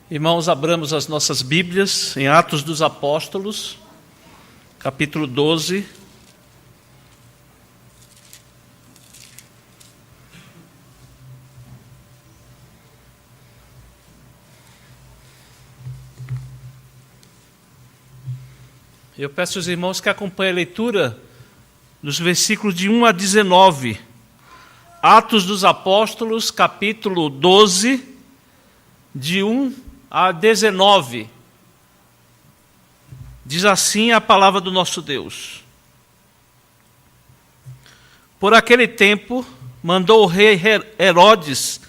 Irmãos, abramos as nossas Bíblias em Atos dos Apóstolos, capítulo 12. Eu peço aos irmãos que acompanhem a leitura dos versículos de 1 a 19. Atos dos Apóstolos, capítulo 12, de 1 a 19. Diz assim a palavra do nosso Deus. Por aquele tempo, mandou o rei Herodes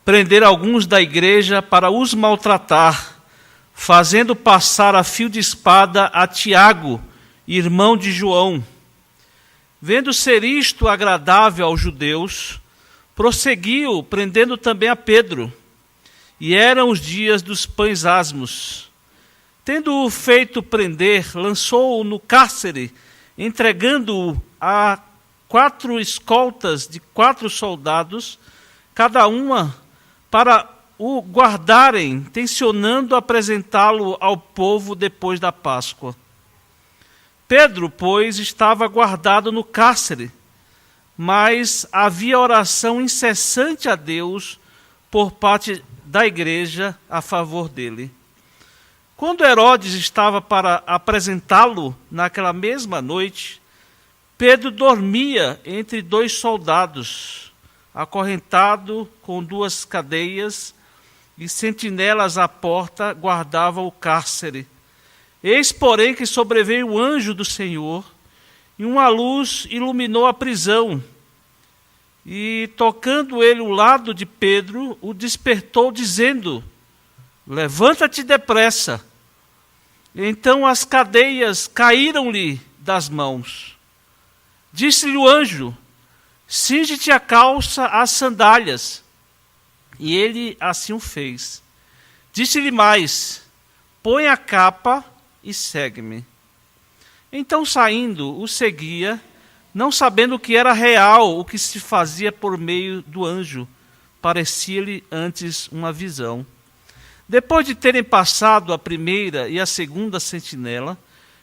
prender alguns da igreja para os maltratar, fazendo passar a fio de espada a Tiago, irmão de João. Vendo ser isto agradável aos judeus, prosseguiu, prendendo também a Pedro. E eram os dias dos pães asmos. Tendo-o feito prender, lançou-o no cárcere, entregando-o a 4 escoltas de 4 soldados, cada uma para o guardarem, tencionando apresentá-lo ao povo depois da Páscoa. Pedro, pois, estava guardado no cárcere, mas havia oração incessante a Deus por parte da igreja a favor dele. Quando Herodes estava para apresentá-lo naquela mesma noite, Pedro dormia entre 2 soldados, acorrentado com 2 cadeias, e sentinelas à porta guardavam o cárcere. Eis, porém, que sobreveio o anjo do Senhor, e uma luz iluminou a prisão. E, tocando ele o lado de Pedro, o despertou, dizendo: levanta-te depressa. Então as cadeias caíram-lhe das mãos. Disse-lhe o anjo: cinge-te a calça, as sandálias. E ele assim o fez. Disse-lhe mais: põe a capa e segue-me. Então, saindo, o seguia, não sabendo que era real o que se fazia por meio do anjo. Parecia-lhe antes uma visão. Depois de terem passado a primeira e a segunda sentinela,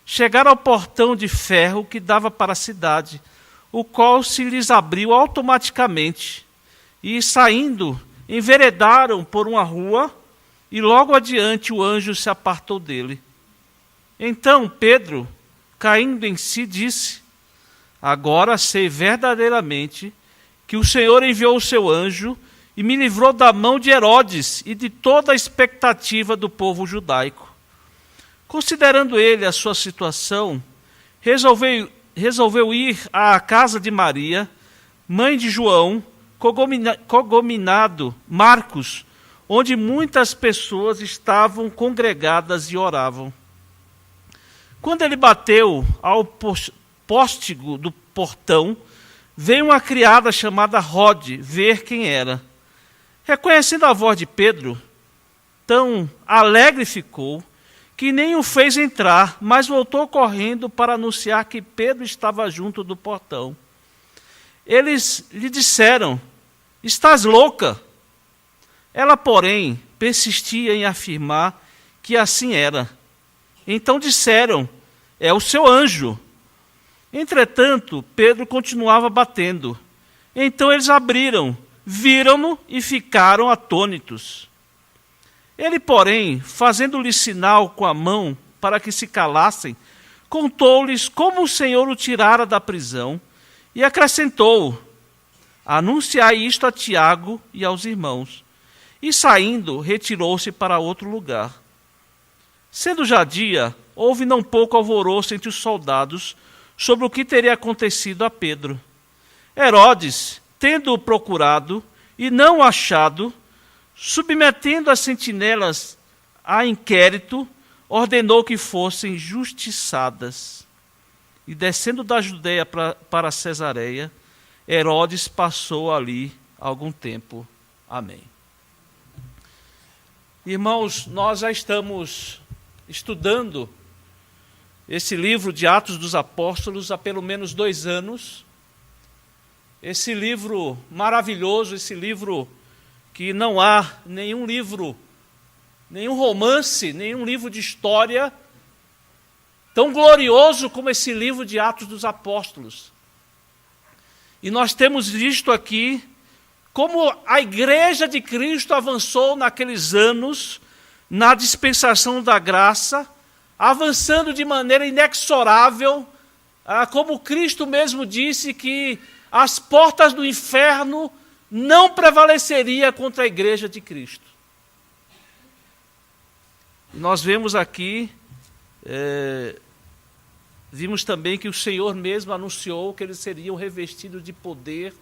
chegaram ao portão de ferro que dava para a cidade, o qual se lhes abriu automaticamente. E, saindo, enveredaram por uma rua, e logo adiante o anjo se apartou dele. Então Pedro, caindo em si, disse: agora sei verdadeiramente que o Senhor enviou o seu anjo e me livrou da mão de Herodes e de toda a expectativa do povo judaico. Considerando ele a sua situação, resolveu ir à casa de Maria, mãe de João, cogominado Marcos, onde muitas pessoas estavam congregadas e oravam. Quando ele bateu ao póstigo do portão, veio uma criada chamada Rode ver quem era. Reconhecendo a voz de Pedro, tão alegre ficou, que nem o fez entrar, mas voltou correndo para anunciar que Pedro estava junto do portão. Eles lhe disseram: estás louca? Ela, porém, persistia em afirmar que assim era. Então disseram: é o seu anjo. Entretanto, Pedro continuava batendo. Então eles abriram, viram-no e ficaram atônitos. Ele, porém, fazendo-lhe sinal com a mão para que se calassem, contou-lhes como o Senhor o tirara da prisão e acrescentou: anunciai isto a Tiago e aos irmãos. E, saindo, retirou-se para outro lugar. Sendo já dia, houve não pouco alvoroço entre os soldados sobre o que teria acontecido a Pedro. Herodes, tendo-o procurado e não o achado, submetendo as sentinelas a inquérito, ordenou que fossem justiçadas. E descendo da Judeia para Cesareia, Herodes passou ali algum tempo. Amém. Irmãos, nós já estamos estudando esse livro de Atos dos Apóstolos há pelo menos 2 anos. Esse livro maravilhoso, esse livro que não há nenhum livro nenhum romance, nenhum livro de história tão glorioso como esse livro de Atos dos Apóstolos. E nós temos visto aqui como a igreja de Cristo avançou naqueles anos, na dispensação da graça, avançando de maneira inexorável, como Cristo mesmo disse que as portas do inferno não prevaleceriam contra a igreja de Cristo. E nós vemos aqui, vimos também que o Senhor mesmo anunciou que eles seriam revestidos de poder,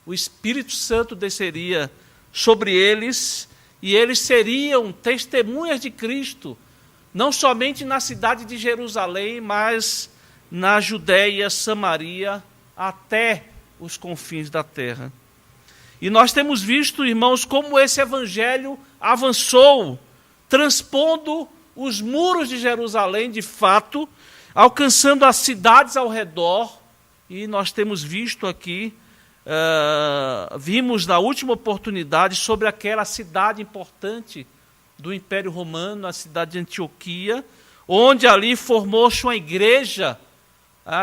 o Espírito Santo desceria sobre eles, e eles seriam testemunhas de Cristo, não somente na cidade de Jerusalém, mas na Judéia, Samaria, até os confins da terra. E nós temos visto, irmãos, como esse evangelho avançou, transpondo os muros de Jerusalém, de fato, alcançando as cidades ao redor, e nós temos visto aqui, vimos na última oportunidade sobre aquela cidade importante do Império Romano, a cidade de Antioquia, onde ali formou-se uma igreja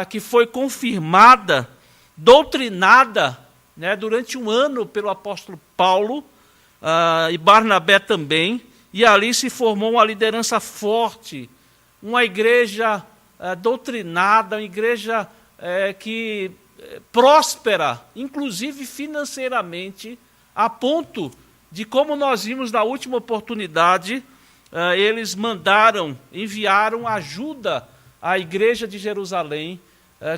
que foi confirmada, doutrinada, né, durante um ano pelo apóstolo Paulo e Barnabé também, e ali se formou uma liderança forte, uma igreja doutrinada, uma igreja que próspera, inclusive financeiramente, a ponto de, como nós vimos na última oportunidade, eles enviaram ajuda à igreja de Jerusalém,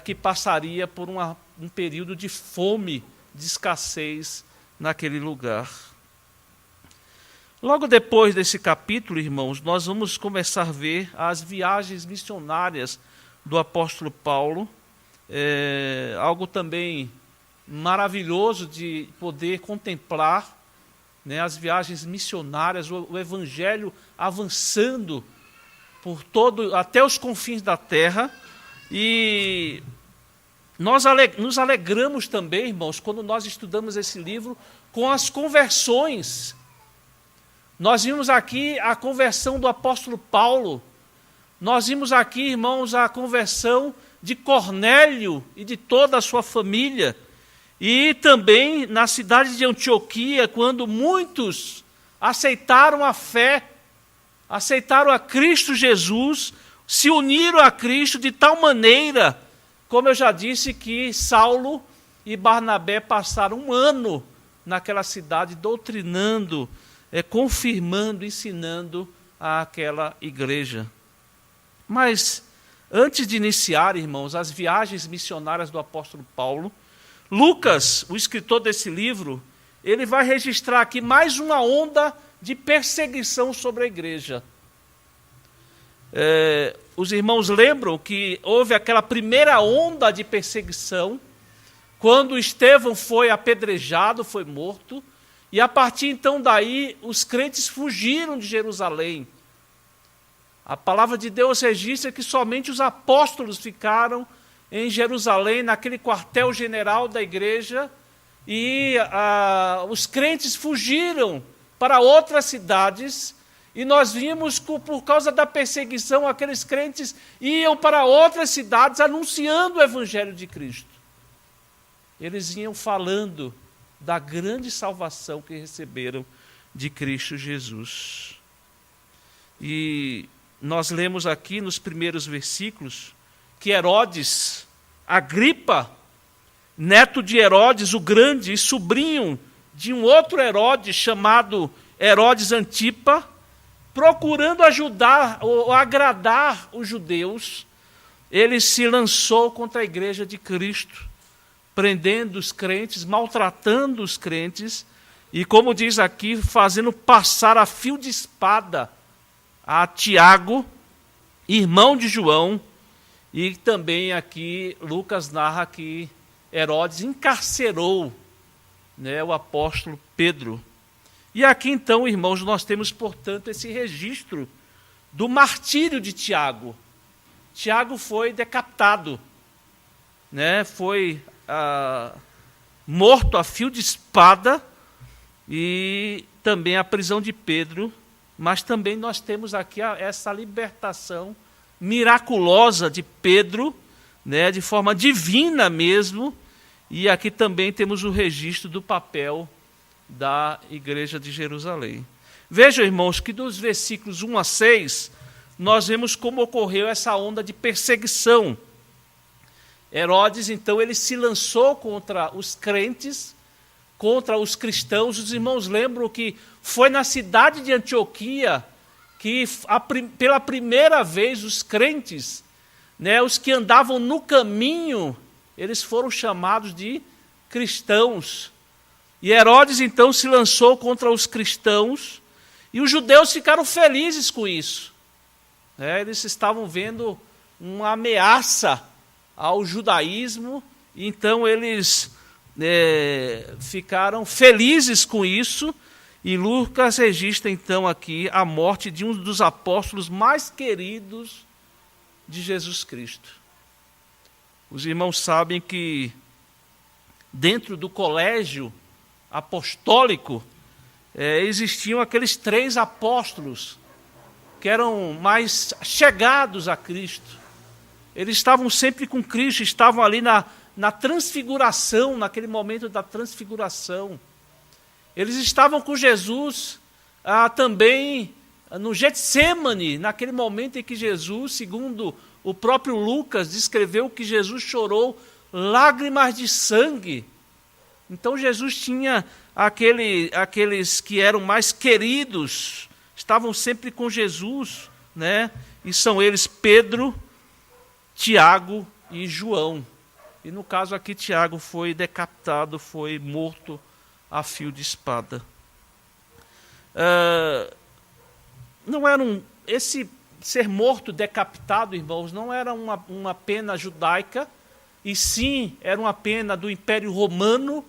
que passaria por um período de fome, de escassez naquele lugar. Logo depois desse capítulo, irmãos, nós vamos começar a ver as viagens missionárias do apóstolo Paulo, algo também maravilhoso de poder contemplar, né, as viagens missionárias, o evangelho avançando por até os confins da terra. E nós nos alegramos também, irmãos, quando nós estudamos esse livro, com as conversões. Nós vimos aqui a conversão do apóstolo Paulo, nós vimos aqui, irmãos, a conversão de Cornélio e de toda a sua família, e também na cidade de Antioquia, quando muitos aceitaram a fé, aceitaram a Cristo Jesus, se uniram a Cristo de tal maneira, como eu já disse, que Saulo e Barnabé passaram um ano naquela cidade doutrinando, confirmando, ensinando àquela igreja. Mas, antes de iniciar, irmãos, as viagens missionárias do apóstolo Paulo, Lucas, o escritor desse livro, ele vai registrar aqui mais uma onda de perseguição sobre a igreja. Os irmãos lembram que houve aquela primeira onda de perseguição, quando Estevão foi apedrejado, foi morto, e a partir então daí os crentes fugiram de Jerusalém. A palavra de Deus registra que somente os apóstolos ficaram em Jerusalém, naquele quartel-general da igreja, e os crentes fugiram para outras cidades, e nós vimos que por causa da perseguição, aqueles crentes iam para outras cidades anunciando o evangelho de Cristo. Eles iam falando da grande salvação que receberam de Cristo Jesus. E nós lemos aqui nos primeiros versículos que Herodes, Agripa, neto de Herodes o Grande e sobrinho de um outro Herodes chamado Herodes Antipa, procurando ajudar ou agradar os judeus, ele se lançou contra a igreja de Cristo, prendendo os crentes, maltratando os crentes, e como diz aqui, fazendo passar a fio de espada a Tiago, irmão de João, e também aqui Lucas narra que Herodes encarcerou, né, o apóstolo Pedro. E aqui então, irmãos, nós temos, portanto, esse registro do martírio de Tiago. Tiago foi decapitado, né, foi morto a fio de espada, e também a prisão de Pedro, mas também nós temos aqui essa libertação miraculosa de Pedro, né, de forma divina mesmo, e aqui também temos o registro do papel da igreja de Jerusalém. Vejam, irmãos, que dos versículos 1 a 6, nós vemos como ocorreu essa onda de perseguição. Herodes, então, ele se lançou contra os crentes, contra os cristãos. Os irmãos lembram que foi na cidade de Antioquia que, pela primeira vez, os crentes, né, os que andavam no caminho, eles foram chamados de cristãos. E Herodes, então, se lançou contra os cristãos, e os judeus ficaram felizes com isso. Eles estavam vendo uma ameaça ao judaísmo, então eles ficaram felizes com isso, e Lucas registra, então, aqui a morte de um dos apóstolos mais queridos de Jesus Cristo. Os irmãos sabem que dentro do colégio apostólico existiam aqueles 3 apóstolos que eram mais chegados a Cristo. Eles estavam sempre com Cristo, estavam ali na transfiguração, naquele momento da transfiguração. Eles estavam com Jesus também no Getsêmani, naquele momento em que Jesus, segundo o próprio Lucas, descreveu que Jesus chorou lágrimas de sangue. Então Jesus tinha aqueles que eram mais queridos, estavam sempre com Jesus, né? E são eles Pedro, Tiago e João. E no caso aqui, Tiago foi decapitado, foi morto a fio de espada. Esse ser morto, decapitado, irmãos, não era uma pena judaica, e sim era uma pena do Império Romano,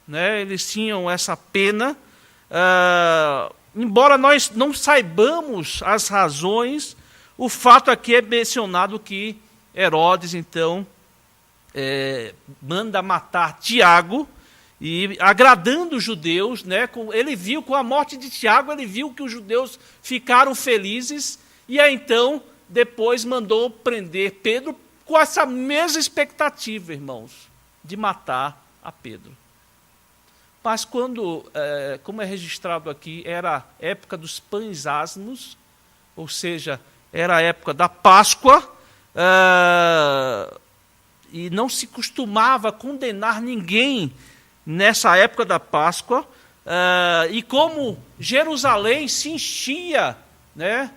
né? Eles tinham essa pena. Embora nós não saibamos as razões, o fato aqui é mencionado que Herodes, então, manda matar Tiago, e agradando os judeus, né? Ele viu, com a morte de Tiago, ele viu que os judeus ficaram felizes, e aí então, depois mandou prender Pedro, com essa mesma expectativa, irmãos, de matar a Pedro. Mas quando, como é registrado aqui, era a época dos pães asmos, ou seja, era a época da Páscoa, e não se costumava condenar ninguém nessa época da Páscoa, e como Jerusalém se enchia, né?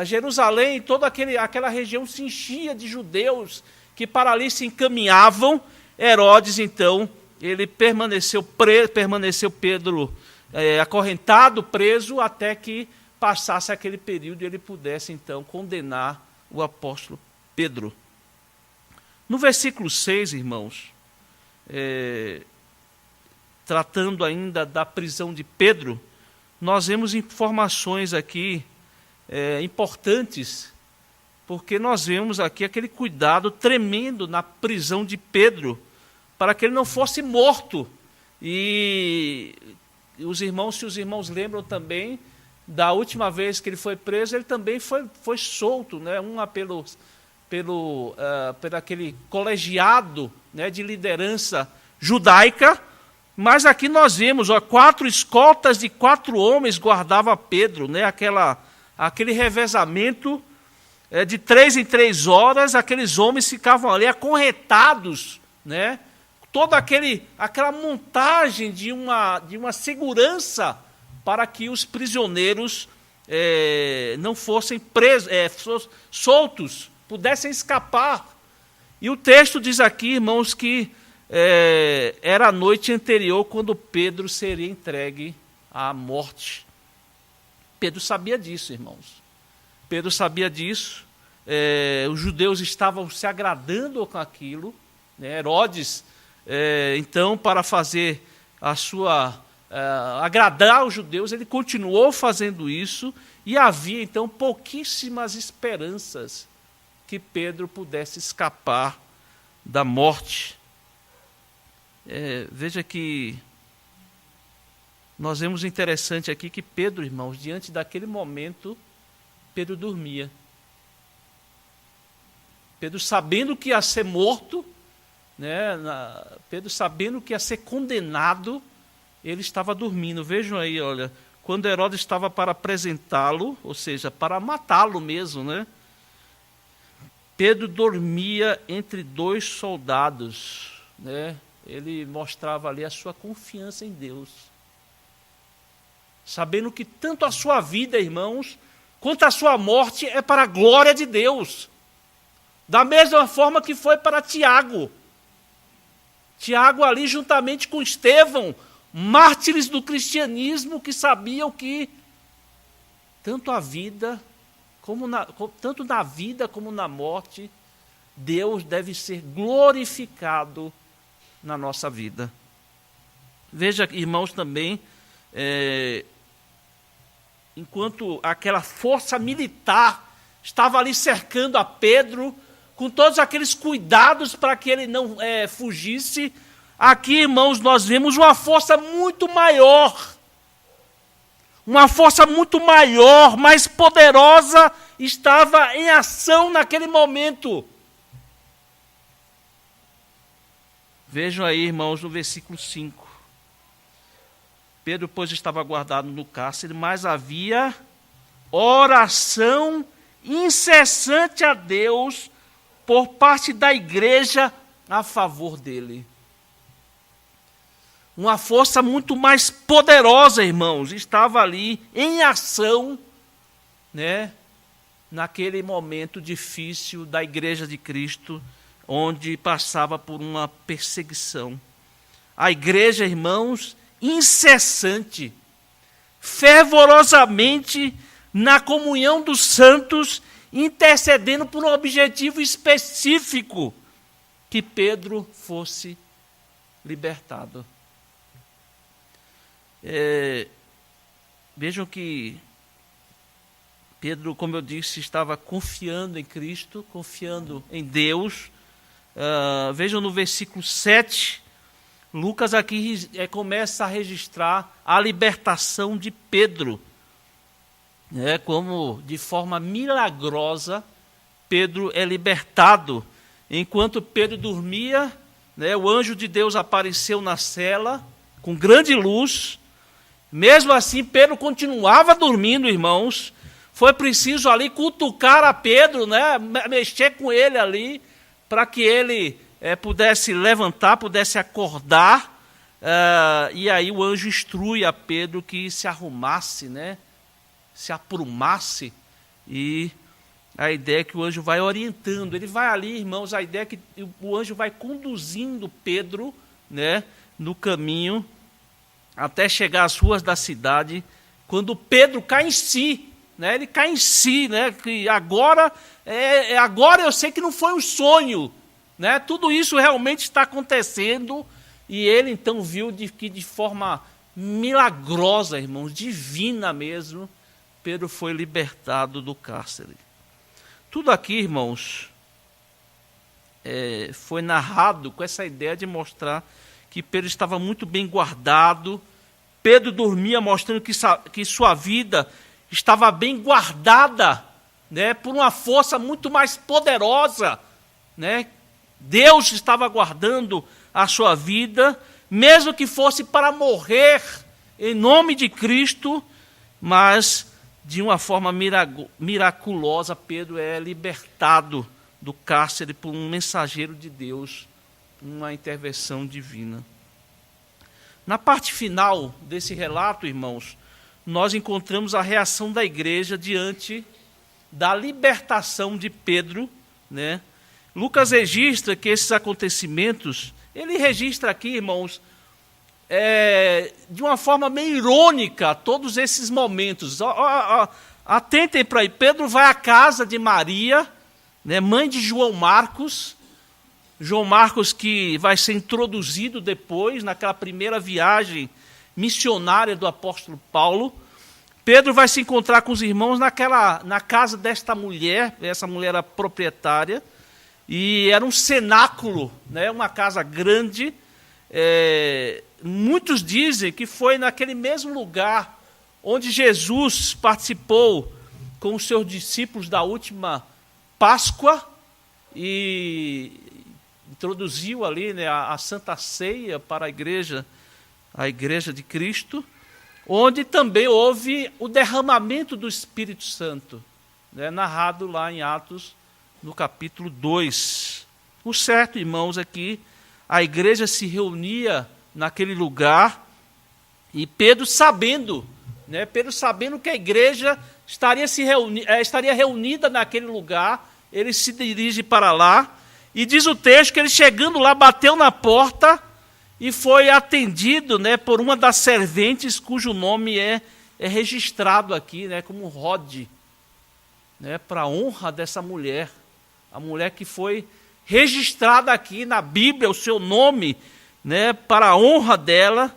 Jerusalém, toda aquela região se enchia de judeus que para ali se encaminhavam. Herodes, então, ele permaneceu Pedro acorrentado, preso, até que passasse aquele período e ele pudesse, então, condenar o apóstolo Pedro. No versículo 6, irmãos, tratando ainda da prisão de Pedro, nós vemos informações aqui importantes, porque nós vemos aqui aquele cuidado tremendo na prisão de Pedro, para que ele não fosse morto. E se os irmãos lembram também, da última vez que ele foi preso, ele também foi solto, né? Pelo aquele colegiado, né, de liderança judaica. Mas aqui nós vemos, 4 escoltas de 4 homens guardavam Pedro, né? Aquele revezamento de 3 em 3 horas, aqueles homens ficavam ali acorrentados, né? Toda aquela montagem de uma segurança para que os prisioneiros não fossem soltos, pudessem escapar. E o texto diz aqui, irmãos, que era a noite anterior quando Pedro seria entregue à morte. Pedro sabia disso, irmãos. Pedro sabia disso. Os judeus estavam se agradando com aquilo, né? Herodes, então, para fazer agradar os judeus, ele continuou fazendo isso, e havia, então, pouquíssimas esperanças que Pedro pudesse escapar da morte. Veja que nós vemos interessante aqui que Pedro, irmãos, diante daquele momento, Pedro dormia. Pedro sabendo que ia ser morto, né, Pedro sabendo que ia ser condenado, ele estava dormindo. Vejam aí, olha, quando Herodes estava para apresentá-lo, ou seja, para matá-lo mesmo, né? Pedro dormia entre dois soldados, né? Ele mostrava ali a sua confiança em Deus. Sabendo que tanto a sua vida, irmãos, quanto a sua morte é para a glória de Deus. Da mesma forma que foi para Tiago. Tiago ali juntamente com Estevão, mártires do cristianismo que sabiam que tanto a vida, tanto na vida como na morte, Deus deve ser glorificado na nossa vida. Veja, irmãos, também, enquanto aquela força militar estava ali cercando a Pedro, com todos aqueles cuidados para que ele não fugisse, aqui, irmãos, nós vemos uma força muito maior, mais poderosa, estava em ação naquele momento. Vejam aí, irmãos, no versículo 5. Pedro, pois, estava guardado no cárcere, mas havia oração incessante a Deus por parte da igreja a favor dele. Uma força muito mais poderosa, irmãos, estava ali em ação, né, naquele momento difícil da igreja de Cristo, onde passava por uma perseguição. A igreja, irmãos, incessante, fervorosamente na comunhão dos santos, intercedendo por um objetivo específico, que Pedro fosse libertado. Vejam que Pedro, como eu disse, estava confiando em Cristo, confiando em Deus. Vejam no versículo 7, Lucas aqui começa a registrar a libertação de Pedro. Como de forma milagrosa Pedro é libertado. Enquanto Pedro dormia, o anjo de Deus apareceu na cela com grande luz. Mesmo assim, Pedro continuava dormindo, irmãos. Foi preciso ali cutucar a Pedro, mexer com ele ali, para que ele pudesse levantar, pudesse acordar. E aí o anjo instrui a Pedro que se arrumasse, se aprumasse, e a ideia é que o anjo vai orientando, ele vai ali, irmãos, a ideia é que o anjo vai conduzindo Pedro, no caminho, até chegar às ruas da cidade, quando Pedro cai em si, ele cai em si, que agora eu sei que não foi um sonho, tudo isso realmente está acontecendo, e ele então viu que de forma milagrosa, irmãos, divina mesmo, Pedro foi libertado do cárcere. Tudo aqui, irmãos, foi narrado com essa ideia de mostrar que Pedro estava muito bem guardado. Pedro dormia, mostrando que sua vida estava bem guardada, por uma força muito mais poderosa, Deus estava guardando a sua vida, mesmo que fosse para morrer em nome de Cristo, mas de uma forma miraculosa, Pedro é libertado do cárcere por um mensageiro de Deus, uma intervenção divina. Na parte final desse relato, irmãos, nós encontramos a reação da igreja diante da libertação de Pedro, Lucas registra que esses acontecimentos, ele registra aqui, irmãos, de uma forma meio irônica, todos esses momentos. Atentem para aí, Pedro vai à casa de Maria, mãe de João Marcos, que vai ser introduzido depois, naquela primeira viagem missionária do apóstolo Paulo. Pedro vai se encontrar com os irmãos na casa desta mulher, essa mulher era proprietária, e era um cenáculo, uma casa grande, muitos dizem que foi naquele mesmo lugar onde Jesus participou com os seus discípulos da última Páscoa e introduziu ali, né, a Santa Ceia para a Igreja de Cristo, onde também houve o derramamento do Espírito Santo, né, narrado lá em Atos, no capítulo 2. O certo, irmãos, é que a igreja se reunia naquele lugar e Pedro sabendo que a igreja estaria reunida naquele lugar, ele se dirige para lá e diz o texto que ele, chegando lá, bateu na porta e foi atendido, né, por uma das serventes cujo nome é registrado aqui, né, como Rode, né, para a honra dessa mulher, a mulher que foi registrada aqui na Bíblia, o seu nome, né, para a honra dela,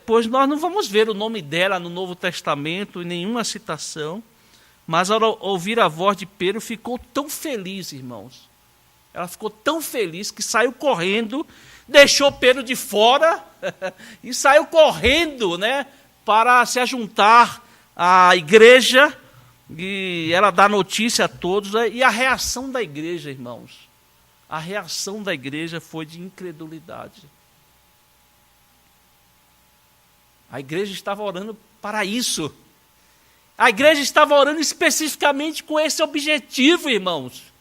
pois nós não vamos ver o nome dela no Novo Testamento, em nenhuma citação, mas ao ouvir a voz de Pedro, ficou tão feliz, irmãos. Ela ficou tão feliz que saiu correndo, deixou Pedro de fora e saiu correndo, né, para se ajuntar à igreja, e ela dá notícia a todos. E a reação da igreja, irmãos, a reação da igreja foi de incredulidade. A igreja estava orando para isso. A igreja estava orando especificamente com esse objetivo, irmãos.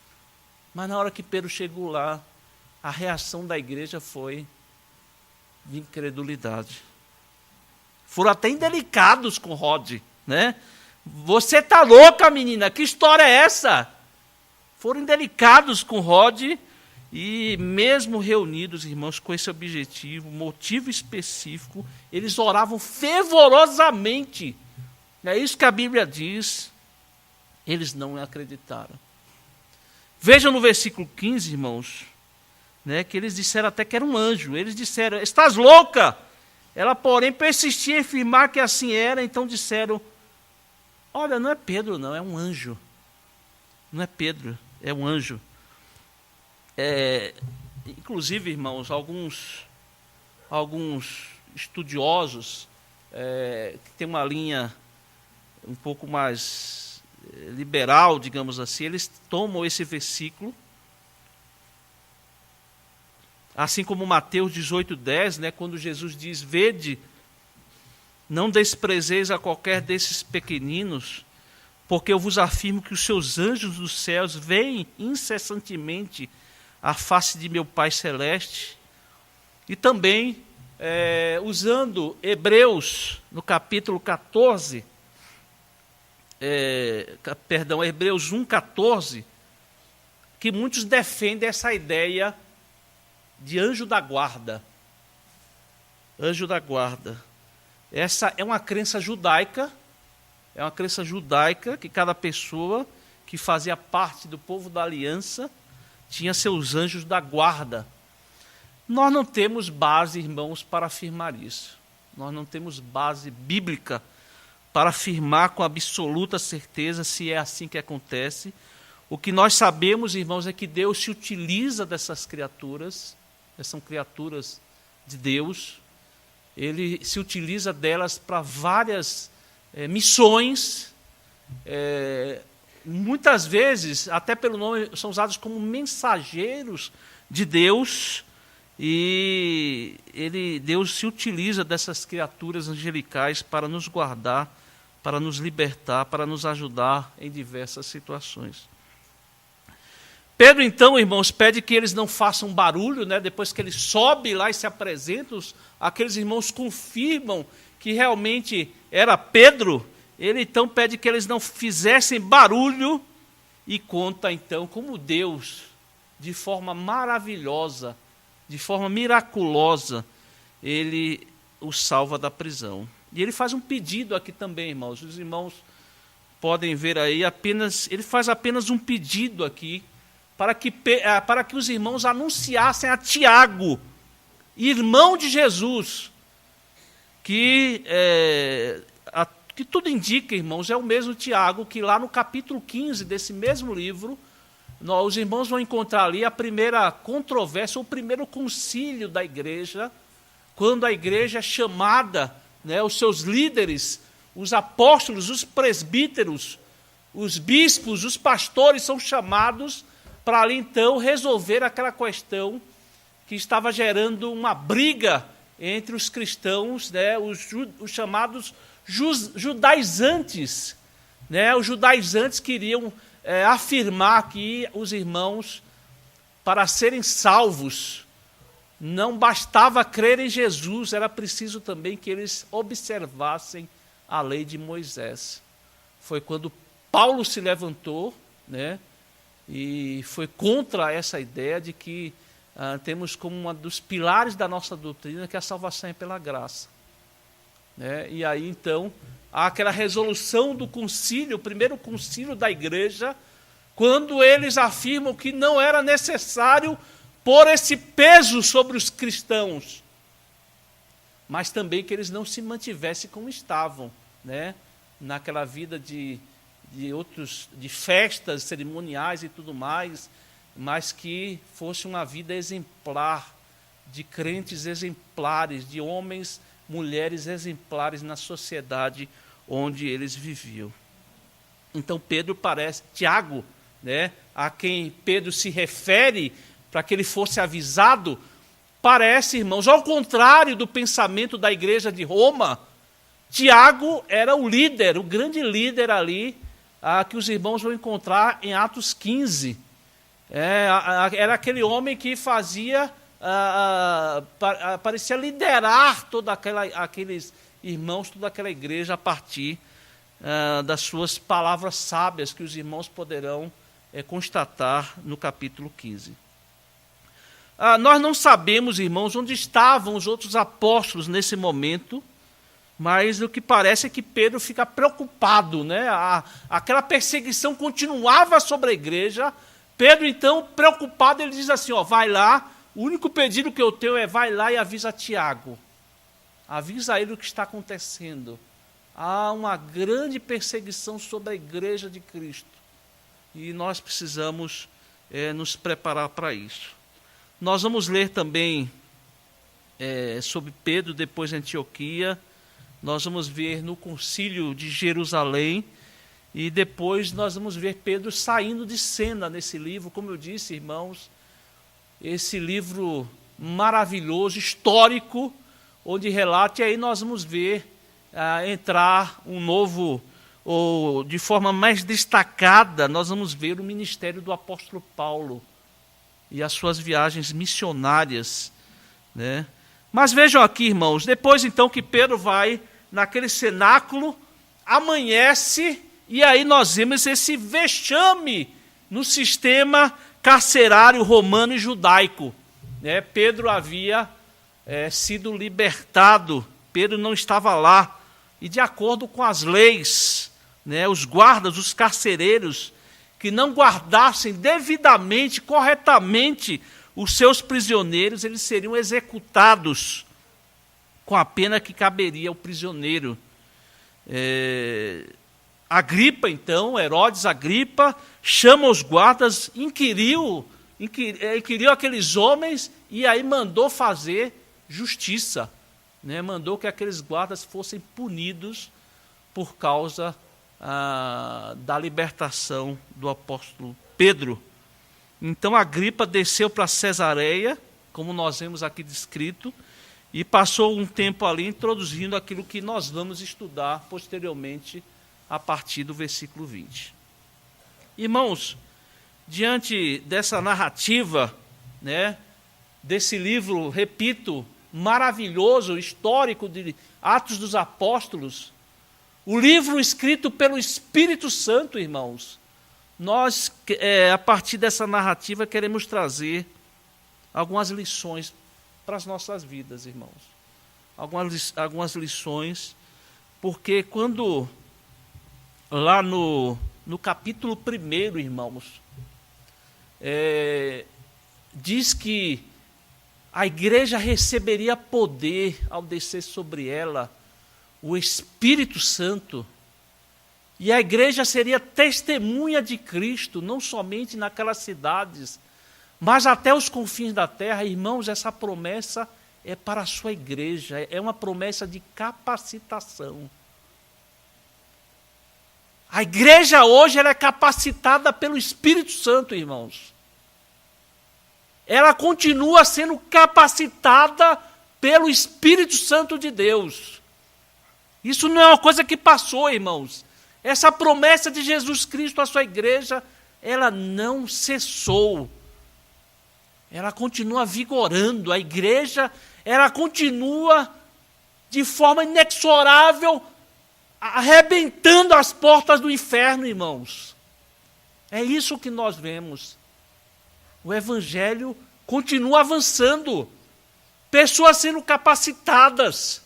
Mas na hora que Pedro chegou lá, a reação da igreja foi de incredulidade. Foram até indelicados com Rode, né? Você está louca, menina? Que história é essa? Foram indelicados com Rode e, mesmo reunidos, irmãos, com esse objetivo, motivo específico, eles oravam fervorosamente. É isso que a Bíblia diz. Eles não acreditaram. Vejam no versículo 15, irmãos, né, que eles disseram até que era um anjo. Eles disseram: estás louca? Ela, porém, persistia em afirmar que assim era. Então disseram: olha, não é Pedro, não, é um anjo. Não é Pedro, é um anjo. Inclusive, irmãos, alguns estudiosos que têm uma linha um pouco mais liberal, digamos assim, eles tomam esse versículo, assim como Mateus 18:10, né, quando Jesus diz: vede, não desprezeis a qualquer desses pequeninos, porque eu vos afirmo que os seus anjos dos céus veem incessantemente a face de meu Pai Celeste. E também, usando Hebreus, no capítulo 14, Hebreus 1:14, que muitos defendem essa ideia de anjo da guarda. Anjo da guarda. Essa é uma crença judaica, que cada pessoa que fazia parte do povo da aliança tinha seus anjos da guarda. Nós não temos base, irmãos, para afirmar isso. Nós não temos base bíblica para afirmar com absoluta certeza se é assim que acontece. O que nós sabemos, irmãos, é que Deus se utiliza dessas criaturas, são criaturas de Deus, Ele se utiliza delas para várias missões, muitas vezes, até pelo nome, são usados como mensageiros de Deus, e Deus se utiliza dessas criaturas angelicais para nos guardar, para nos libertar, para nos ajudar em diversas situações. Pedro, então, irmãos, pede que eles não façam barulho, né? Depois que ele sobe lá e se apresenta, aqueles irmãos confirmam que realmente era Pedro. Ele então pede que eles não fizessem barulho e conta então como Deus, de forma maravilhosa, de forma miraculosa, ele o salva da prisão. E ele faz um pedido aqui também, irmãos. Os irmãos podem ver aí, ele faz apenas um pedido aqui, para que os irmãos anunciassem a Tiago, irmão de Jesus, que tudo indica, irmãos, é o mesmo Tiago que lá no capítulo 15 desse mesmo livro, os irmãos vão encontrar ali a primeira controvérsia, o primeiro concílio da igreja, quando a igreja é chamada, né, os seus líderes, os apóstolos, os presbíteros, os bispos, os pastores são chamados para ali então resolver aquela questão que estava gerando uma briga entre os cristãos, né, os chamados judaizantes. Né, os judaizantes queriam afirmar que os irmãos, para serem salvos, não bastava crer em Jesus, era preciso também que eles observassem a lei de Moisés. Foi quando Paulo se levantou, né, e foi contra essa ideia de que temos como um dos pilares da nossa doutrina que a salvação é pela graça. Né? E aí, então, há aquela resolução do concílio, o primeiro concílio da igreja, quando eles afirmam que não era necessário pôr esse peso sobre os cristãos, mas também que eles não se mantivessem como estavam, né? Naquela vida de festas cerimoniais e tudo mais, mas que fosse uma vida exemplar, de crentes exemplares, de homens, mulheres exemplares na sociedade onde eles viviam. Então Tiago, né, a quem Pedro se refere para que ele fosse avisado, parece, irmãos, ao contrário do pensamento da igreja de Roma, Tiago era o líder, o grande líder ali, que os irmãos vão encontrar em Atos 15. Era aquele homem que parecia liderar aqueles irmãos, toda aquela igreja a partir das suas palavras sábias que os irmãos poderão constatar no capítulo 15. Nós não sabemos, irmãos, onde estavam os outros apóstolos nesse momento, mas o que parece é que Pedro fica preocupado, né? Aquela perseguição continuava sobre a igreja. Pedro, então, preocupado, ele diz assim, vai lá, o único pedido que eu tenho é vai lá e avisa Tiago. Avisa ele o que está acontecendo. Há uma grande perseguição sobre a igreja de Cristo. E nós precisamos nos preparar para isso. Nós vamos ler também sobre Pedro, depois de Antioquia. Nós vamos ver no concílio de Jerusalém. E depois nós vamos ver Pedro saindo de cena nesse livro. Como eu disse, irmãos, esse livro maravilhoso, histórico, onde relata, e aí nós vamos ver entrar um novo, ou de forma mais destacada, nós vamos ver o ministério do apóstolo Paulo e as suas viagens missionárias, né? Mas vejam aqui, irmãos, depois então que Pedro vai naquele cenáculo, amanhece, e aí nós vemos esse vexame no sistema carcerário romano e judaico. Né? Pedro havia sido libertado, Pedro não estava lá, e de acordo com as leis, né, os guardas, os carcereiros, que não guardassem devidamente, corretamente, os seus prisioneiros, eles seriam executados com a pena que caberia ao prisioneiro. Agripa, então, Herodes Agripa, chama os guardas, inquiriu aqueles homens e aí mandou fazer justiça. Né? Mandou que aqueles guardas fossem punidos por causa da libertação do apóstolo Pedro. Então Agripa desceu para Cesareia, como nós vemos aqui descrito, e passou um tempo ali introduzindo aquilo que nós vamos estudar posteriormente a partir do versículo 20. Irmãos, diante dessa narrativa, né, desse livro, repito, maravilhoso, histórico de Atos dos Apóstolos, o livro escrito pelo Espírito Santo, irmãos, nós, a partir dessa narrativa, queremos trazer algumas lições para as nossas vidas, irmãos. Algumas lições, porque quando, lá no capítulo 1, irmãos, diz que a igreja receberia poder ao descer sobre ela o Espírito Santo, e a igreja seria testemunha de Cristo, não somente naquelas cidades, mas até os confins da terra. Irmãos, essa promessa é para a sua igreja, é uma promessa de capacitação. A igreja hoje ela é capacitada pelo Espírito Santo, irmãos. Ela continua sendo capacitada pelo Espírito Santo de Deus. Isso não é uma coisa que passou, irmãos. Essa promessa de Jesus Cristo à sua igreja, ela não cessou. Ela continua vigorando. A igreja, ela continua de forma inexorável, arrebentando as portas do inferno, irmãos. É isso que nós vemos. O Evangelho continua avançando. Pessoas sendo capacitadas.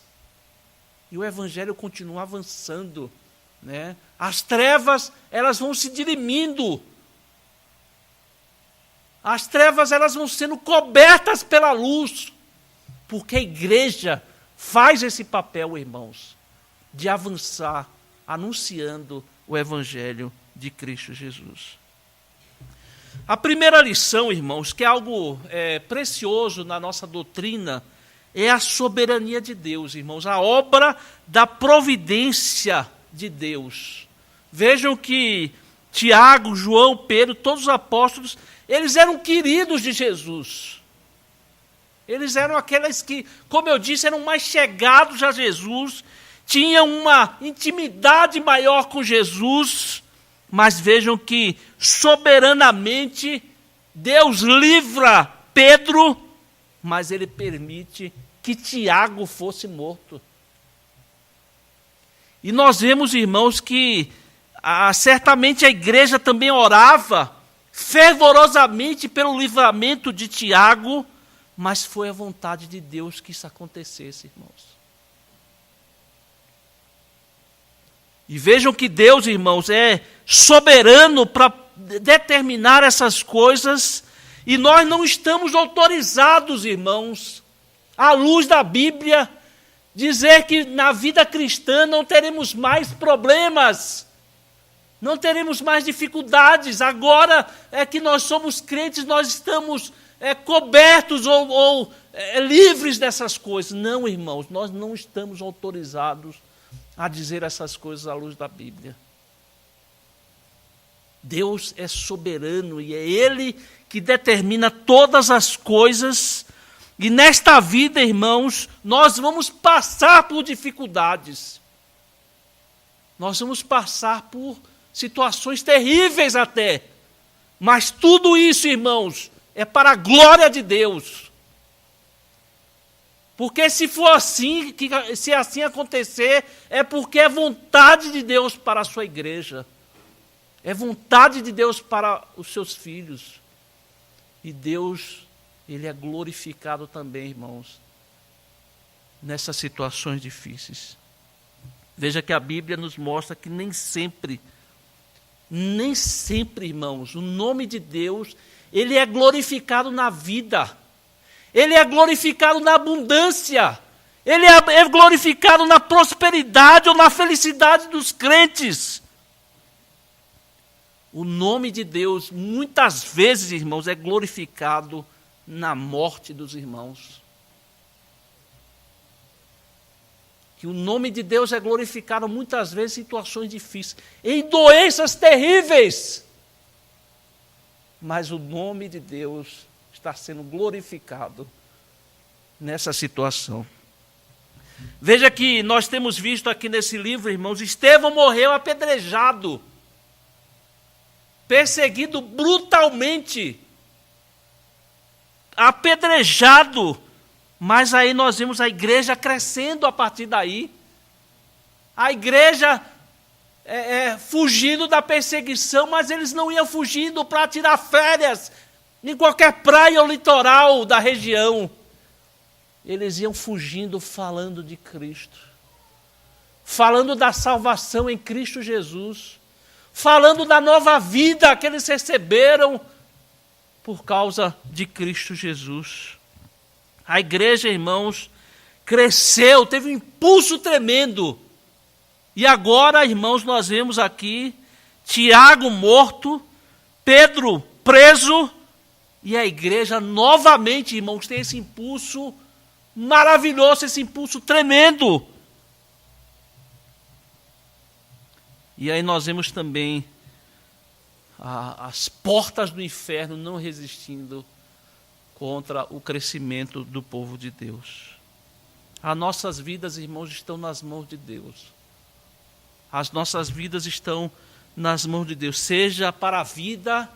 E o Evangelho continua avançando. Né? As trevas, elas vão se dirimindo. As trevas, elas vão sendo cobertas pela luz. Porque a igreja faz esse papel, irmãos, de avançar, anunciando o Evangelho de Cristo Jesus. A primeira lição, irmãos, que é algo precioso na nossa doutrina, é a soberania de Deus, irmãos, a obra da providência de Deus. Vejam que Tiago, João, Pedro, todos os apóstolos, eles eram queridos de Jesus. Eles eram aqueles que, como eu disse, eram mais chegados a Jesus, tinham uma intimidade maior com Jesus, mas vejam que, soberanamente, Deus livra Pedro, mas ele permite que Tiago fosse morto. E nós vemos, irmãos, que certamente a igreja também orava fervorosamente pelo livramento de Tiago, mas foi a vontade de Deus que isso acontecesse, irmãos. E vejam que Deus, irmãos, é soberano para determinar essas coisas, e nós não estamos autorizados, irmãos, à luz da Bíblia, dizer que na vida cristã não teremos mais problemas, não teremos mais dificuldades. Agora é que nós somos crentes, nós estamos cobertos ou livres dessas coisas. Não, irmãos, nós não estamos autorizados a dizer essas coisas à luz da Bíblia. Deus é soberano e é Ele que determina todas as coisas. E nesta vida, irmãos, nós vamos passar por dificuldades. Nós vamos passar por situações terríveis até. Mas tudo isso, irmãos, é para a glória de Deus. Porque se for assim, se assim acontecer, é porque é vontade de Deus para a sua igreja. É vontade de Deus para os seus filhos. E Deus, Ele é glorificado também, irmãos, nessas situações difíceis. Veja que a Bíblia nos mostra que nem sempre, irmãos, o nome de Deus, Ele é glorificado na vida. Ele é glorificado na abundância. Ele é glorificado na prosperidade ou na felicidade dos crentes. O nome de Deus, muitas vezes, irmãos, é glorificado na morte dos irmãos. Que o nome de Deus é glorificado muitas vezes em situações difíceis, em doenças terríveis. Mas o nome de Deus está sendo glorificado nessa situação. Veja que nós temos visto aqui nesse livro, irmãos, Estevão morreu apedrejado, perseguido brutalmente, apedrejado, mas aí nós vemos a igreja crescendo a partir daí, a igreja fugindo da perseguição, mas eles não iam fugindo para tirar férias em qualquer praia ou litoral da região. Eles iam fugindo falando de Cristo, falando da salvação em Cristo Jesus, falando da nova vida que eles receberam por causa de Cristo Jesus. A igreja, irmãos, cresceu, teve um impulso tremendo. E agora, irmãos, nós vemos aqui Tiago morto, Pedro preso, e a igreja novamente, irmãos, tem esse impulso maravilhoso, esse impulso tremendo. E aí nós vemos também as portas do inferno não resistindo contra o crescimento do povo de Deus. As nossas vidas, irmãos, estão nas mãos de Deus. As nossas vidas estão nas mãos de Deus, seja para a vida,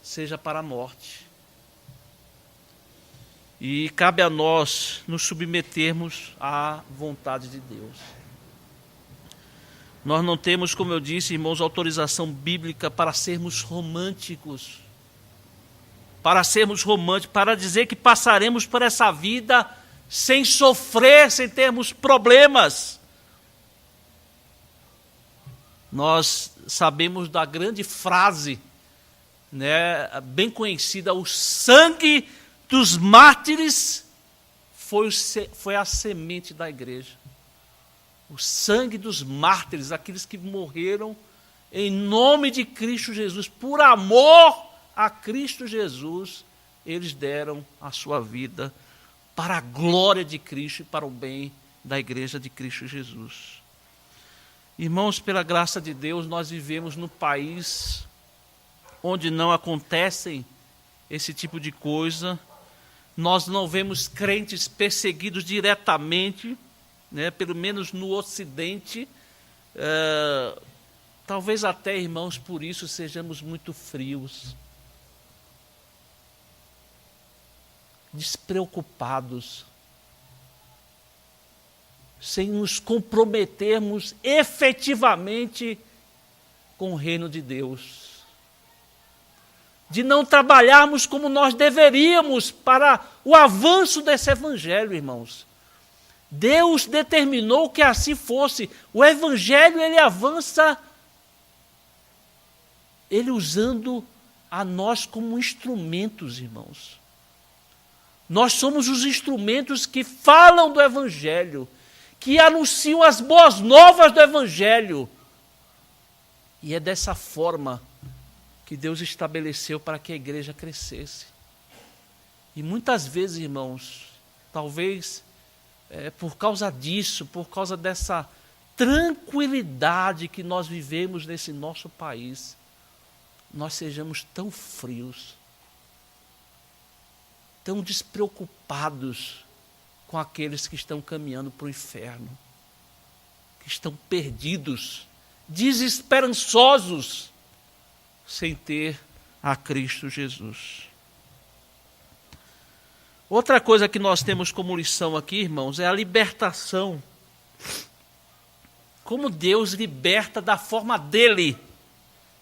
seja para a morte. E cabe a nós nos submetermos à vontade de Deus. Nós não temos, como eu disse, irmãos, autorização bíblica para sermos românticos. Para dizer que passaremos por essa vida sem sofrer, sem termos problemas. Nós sabemos da grande frase, né, bem conhecida: o sangue dos mártires foi a semente da igreja. O sangue dos mártires, aqueles que morreram em nome de Cristo Jesus, por amor a Cristo Jesus, eles deram a sua vida para a glória de Cristo e para o bem da igreja de Cristo Jesus. Irmãos, pela graça de Deus, nós vivemos num país onde não acontecem esse tipo de coisa. Nós não vemos crentes perseguidos diretamente, né, pelo menos no Ocidente. Talvez até, irmãos, por isso sejamos muito frios, despreocupados, sem nos comprometermos efetivamente com o reino de Deus, de não trabalharmos como nós deveríamos para o avanço desse evangelho, irmãos. Deus determinou que assim fosse. O evangelho, ele avança, ele usando a nós como instrumentos, irmãos. Nós somos os instrumentos que falam do evangelho, que anunciam as boas novas do evangelho. E é dessa forma que Deus estabeleceu para que a igreja crescesse. E muitas vezes, irmãos, talvez por causa disso, por causa dessa tranquilidade que nós vivemos nesse nosso país, nós sejamos tão frios, tão despreocupados com aqueles que estão caminhando para o inferno, que estão perdidos, desesperançosos, sem ter a Cristo Jesus. Outra coisa que nós temos como lição aqui, irmãos, é a libertação. Como Deus liberta da forma dele,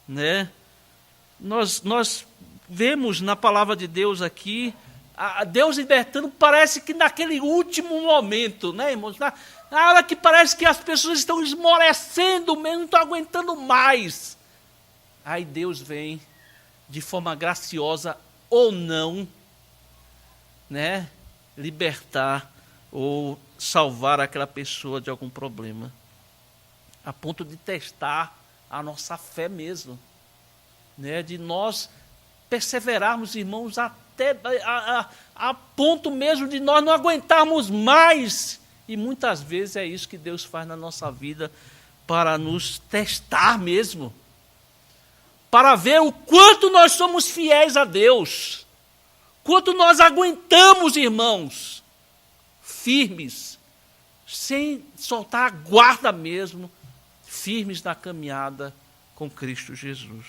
né? Nós vemos na palavra de Deus aqui, Deus libertando, parece que naquele último momento, né, irmãos? Na hora que parece que as pessoas estão esmorecendo mesmo, não estão aguentando mais. Aí Deus vem, de forma graciosa ou não, né, libertar ou salvar aquela pessoa de algum problema, a ponto de testar a nossa fé mesmo, né, de nós perseverarmos, irmãos, até a ponto mesmo de nós não aguentarmos mais. E muitas vezes é isso que Deus faz na nossa vida, para nos testar mesmo, para ver o quanto nós somos fiéis a Deus, quanto nós aguentamos, irmãos, firmes, sem soltar a guarda mesmo, firmes na caminhada com Cristo Jesus.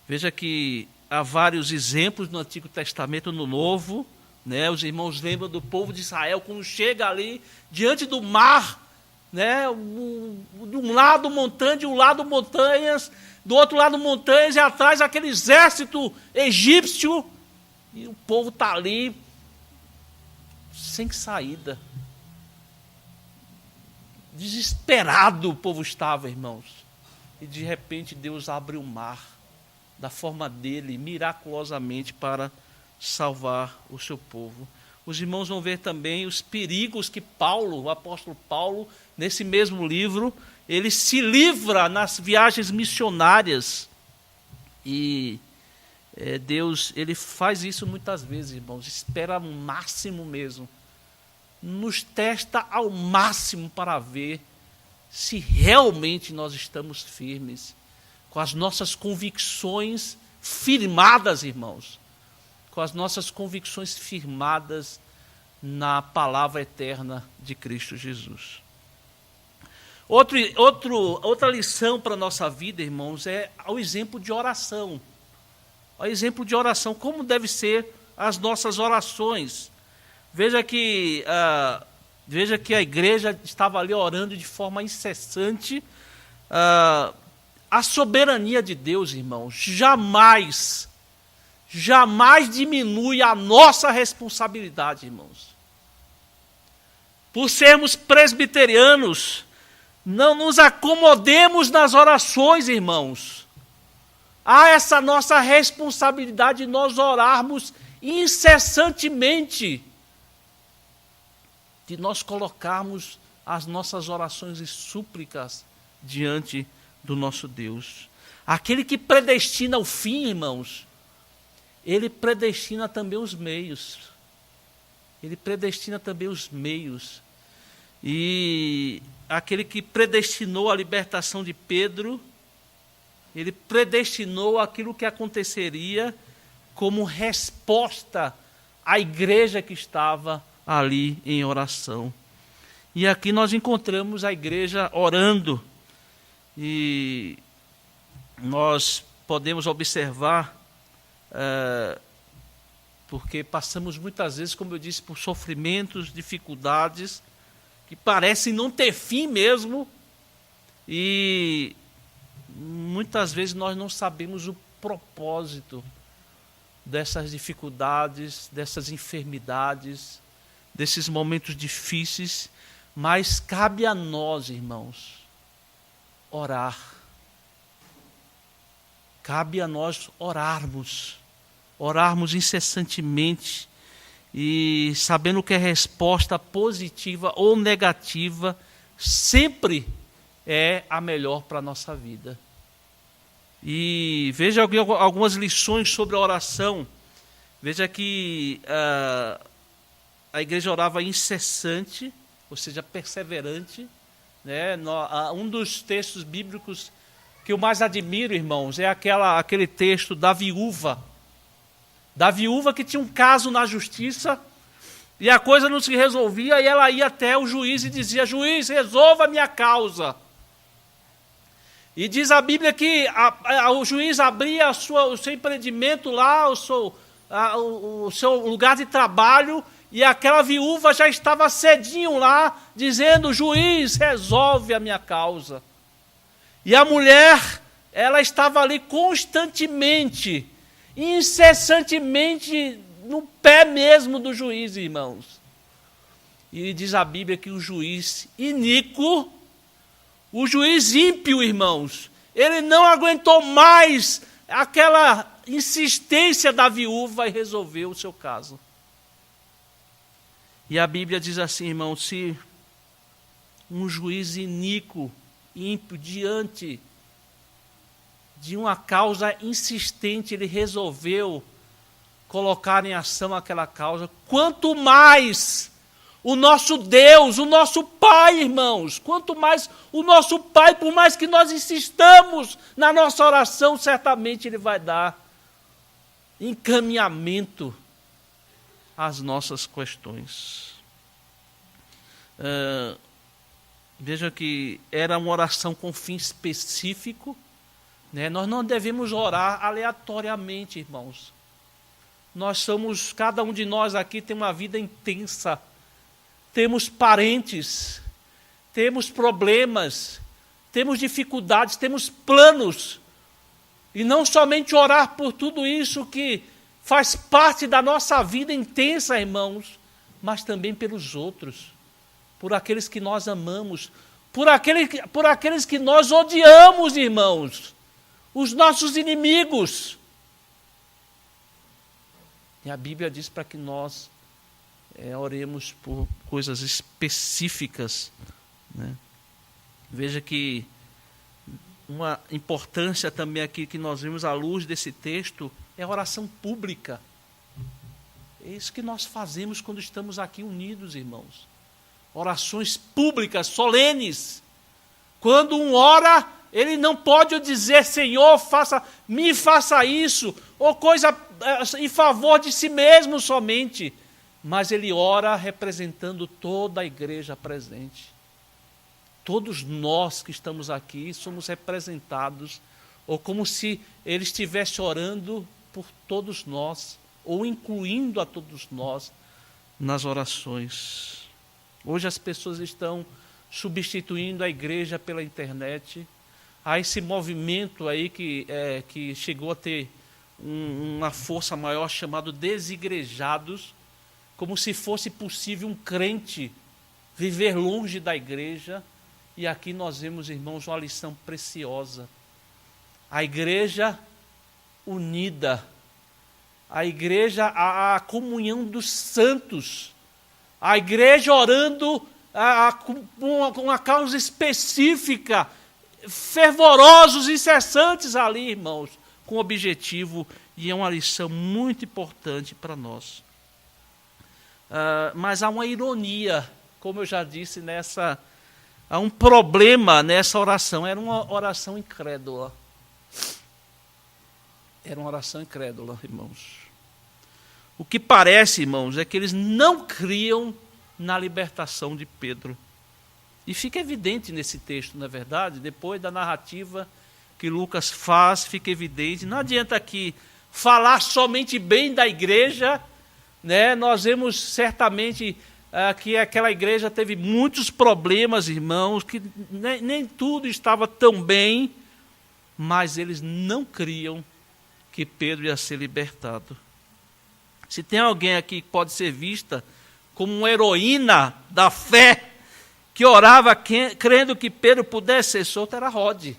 Veja que há vários exemplos no Antigo Testamento, no Novo, né? Os irmãos lembram do povo de Israel, quando chega ali diante do mar, né? De um lado montanha, de um lado montanhas, do outro lado montanhas, e atrás aquele exército egípcio, e o povo está ali, sem saída. Desesperado o povo estava, irmãos. E de repente Deus abre o mar, da forma dele, miraculosamente, para salvar o seu povo. Os irmãos vão ver também os perigos que Paulo, o apóstolo Paulo, nesse mesmo livro, ele se livra nas viagens missionárias. E Deus, Ele faz isso muitas vezes, irmãos, espera o máximo mesmo. Nos testa ao máximo para ver se realmente nós estamos firmes, com as nossas convicções firmadas, irmãos, com as nossas convicções firmadas na palavra eterna de Cristo Jesus. Outra lição para a nossa vida, irmãos, é o exemplo de oração. O exemplo de oração, como deve ser as nossas orações. Veja que a igreja estava ali orando de forma incessante. A soberania de Deus, irmãos, jamais diminui a nossa responsabilidade, irmãos. Por sermos presbiterianos, não nos acomodemos nas orações, irmãos. Há essa nossa responsabilidade de nós orarmos incessantemente, de nós colocarmos as nossas orações e súplicas diante do nosso Deus. Aquele que predestina o fim, irmãos, Ele predestina também os meios. Ele predestina também os meios. E aquele que predestinou a libertação de Pedro, Ele predestinou aquilo que aconteceria como resposta à igreja que estava ali em oração. E aqui nós encontramos a igreja orando. E nós podemos observar, porque passamos muitas vezes, como eu disse, por sofrimentos, dificuldades, que parecem não ter fim mesmo, e muitas vezes nós não sabemos o propósito dessas dificuldades, dessas enfermidades, desses momentos difíceis, mas cabe a nós, irmãos, orar. Cabe a nós orarmos incessantemente, e sabendo que a resposta positiva ou negativa sempre é a melhor para a nossa vida. E veja algumas lições sobre a oração. Veja que a igreja orava incessante, ou seja, perseverante. Né? Um dos textos bíblicos que eu mais admiro, irmãos, é aquele texto da viúva que tinha um caso na justiça, e a coisa não se resolvia, e ela ia até o juiz e dizia: juiz, resolva a minha causa. E diz a Bíblia que o juiz abria o seu empreendimento lá, o seu lugar de trabalho, e aquela viúva já estava cedinho lá, dizendo: juiz, resolve a minha causa. E a mulher, ela estava ali constantemente, incessantemente, no pé mesmo do juiz, irmãos. E diz a Bíblia que o juiz iníquo, o juiz ímpio, irmãos, ele não aguentou mais aquela insistência da viúva e resolveu o seu caso. E a Bíblia diz assim, irmãos, se um juiz iníquo, ímpio, diante de uma causa insistente, ele resolveu colocar em ação aquela causa, quanto mais o nosso Deus, o nosso Pai, irmãos, quanto mais o nosso Pai, por mais que nós insistamos na nossa oração, certamente Ele vai dar encaminhamento às nossas questões. Veja que era uma oração com fim específico, né? Nós não devemos orar aleatoriamente, irmãos. Cada um de nós aqui tem uma vida intensa, temos parentes, temos problemas, temos dificuldades, temos planos, e não somente orar por tudo isso que faz parte da nossa vida intensa, irmãos, mas também pelos outros, por aqueles que nós amamos, por aqueles que nós odiamos, irmãos, os nossos inimigos. E a Bíblia diz para que nós oremos por coisas específicas, né? Veja que uma importância também aqui que nós vimos à luz desse texto é oração pública. É isso que nós fazemos quando estamos aqui unidos, irmãos. Orações públicas, solenes. Quando um ora, ele não pode dizer, Senhor, me faça isso, ou coisa em favor de si mesmo somente. Mas ele ora representando toda a igreja presente. Todos nós que estamos aqui somos representados, ou como se ele estivesse orando por todos nós, ou incluindo a todos nós nas orações. Hoje as pessoas estão substituindo a igreja pela internet. Há esse movimento aí que chegou a ter uma força maior, chamado desigrejados, como se fosse possível um crente viver longe da igreja. E aqui nós vemos, irmãos, uma lição preciosa. A igreja unida, a igreja, a comunhão dos santos, a igreja orando com uma causa específica, fervorosos, incessantes ali, irmãos, com objetivo, e é uma lição muito importante para nós. Mas há uma ironia, como eu já disse, há um problema nessa oração. Era uma oração incrédula. Era uma oração incrédula, irmãos. O que parece, irmãos, é que eles não criam na libertação de Pedro. E fica evidente nesse texto, não é verdade? Depois da narrativa que Lucas faz, fica evidente. Não adianta aqui falar somente bem da igreja, né? Nós vemos certamente que aquela igreja teve muitos problemas, irmãos, que nem tudo estava tão bem, mas eles não criam que Pedro ia ser libertado. Se tem alguém aqui que pode ser vista como uma heroína da fé, que orava crendo que Pedro pudesse ser solto, era Rode.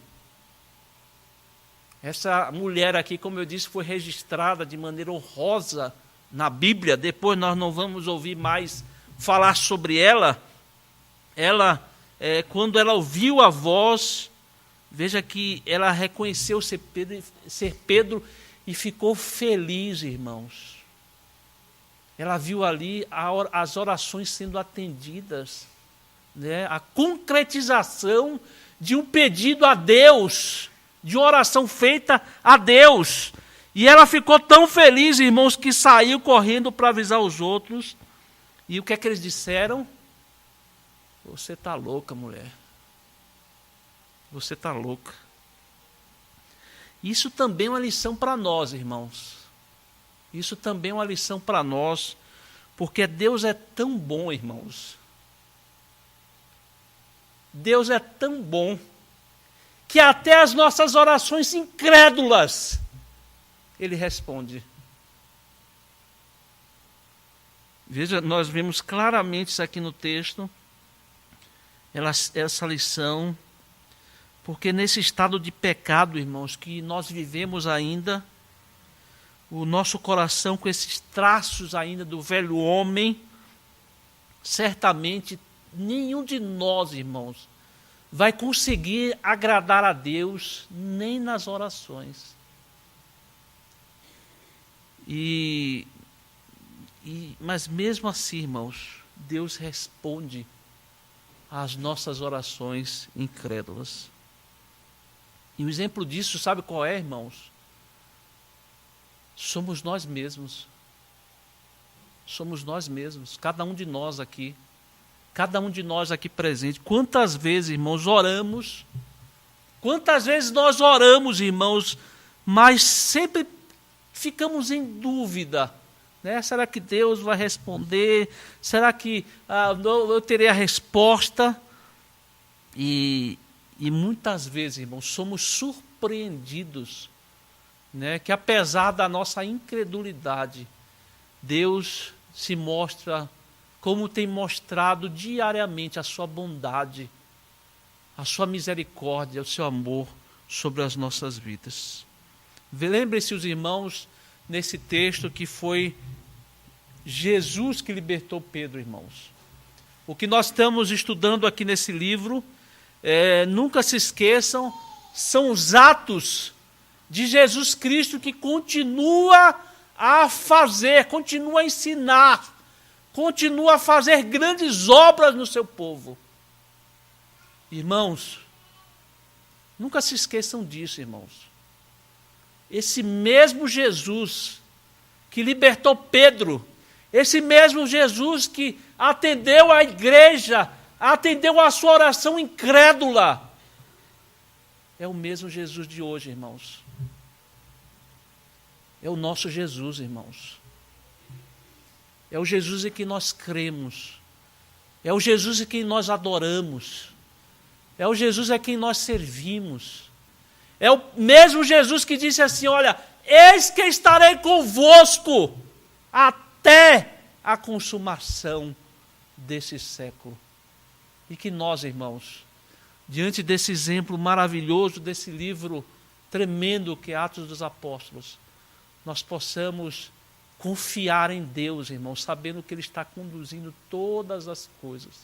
Essa mulher aqui, como eu disse, foi registrada de maneira honrosa na Bíblia. Depois nós não vamos ouvir mais falar sobre ela. Quando ela ouviu a voz, veja que ela reconheceu ser Pedro e ficou feliz, irmãos. Ela viu ali as orações sendo atendidas, né? A concretização de um pedido a Deus, de uma oração feita a Deus. E ela ficou tão feliz, irmãos, que saiu correndo para avisar os outros. E o que é que eles disseram? Você está louca, mulher. Você está louca. Isso também é uma lição para nós, irmãos. Isso também é uma lição para nós, porque Deus é tão bom, irmãos. Deus é tão bom, que até as nossas orações incrédulas, Ele responde. Veja, nós vemos claramente isso aqui no texto, essa lição, porque nesse estado de pecado, irmãos, que nós vivemos ainda, o nosso coração com esses traços ainda do velho homem, certamente nenhum de nós, irmãos, vai conseguir agradar a Deus nem nas orações. Mas mesmo assim, irmãos, Deus responde às nossas orações incrédulas. E o exemplo disso, sabe qual é, irmãos? Somos nós mesmos. Somos nós mesmos, cada um de nós aqui presente. Quantas vezes, irmãos, oramos? Quantas vezes nós oramos, irmãos, mas sempre ficamos em dúvida, né? Será que Deus vai responder? Será que eu terei a resposta? E muitas vezes, irmãos, somos surpreendidos, né, que apesar da nossa incredulidade, Deus se mostra como tem mostrado diariamente a sua bondade, a sua misericórdia, o seu amor sobre as nossas vidas. Lembrem-se, os irmãos, nesse texto, que foi Jesus que libertou Pedro, irmãos. O que nós estamos estudando aqui nesse livro, nunca se esqueçam, são os atos de Jesus Cristo que continua a fazer, continua a ensinar, continua a fazer grandes obras no seu povo. Irmãos, nunca se esqueçam disso, irmãos. Esse mesmo Jesus que libertou Pedro, esse mesmo Jesus que atendeu a igreja, atendeu a sua oração incrédula, é o mesmo Jesus de hoje, irmãos. É o nosso Jesus, irmãos. É o Jesus em que nós cremos. É o Jesus em quem nós adoramos. É o Jesus a quem nós servimos. É o mesmo Jesus que disse assim, olha, eis que estarei convosco até a consumação desse século. E que nós, irmãos, diante desse exemplo maravilhoso, desse livro tremendo que é Atos dos Apóstolos, nós possamos confiar em Deus, irmãos, sabendo que Ele está conduzindo todas as coisas.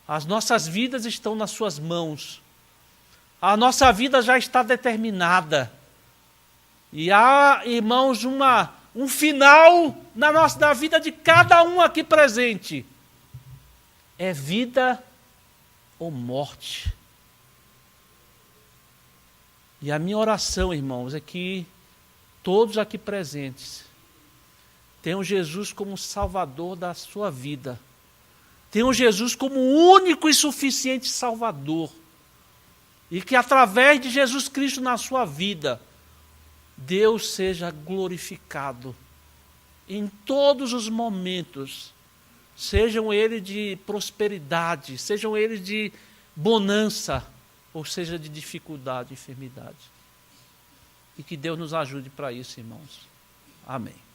As nossas vidas estão nas suas mãos. A nossa vida já está determinada. E há, irmãos, um final na vida de cada um aqui presente. É vida ou morte. E a minha oração, irmãos, é que todos aqui presentes tenham Jesus como Salvador da sua vida. Tenham Jesus como único e suficiente Salvador. E que através de Jesus Cristo na sua vida, Deus seja glorificado em todos os momentos, sejam eles de prosperidade, sejam eles de bonança, ou seja de dificuldade, enfermidade. E que Deus nos ajude para isso, irmãos. Amém.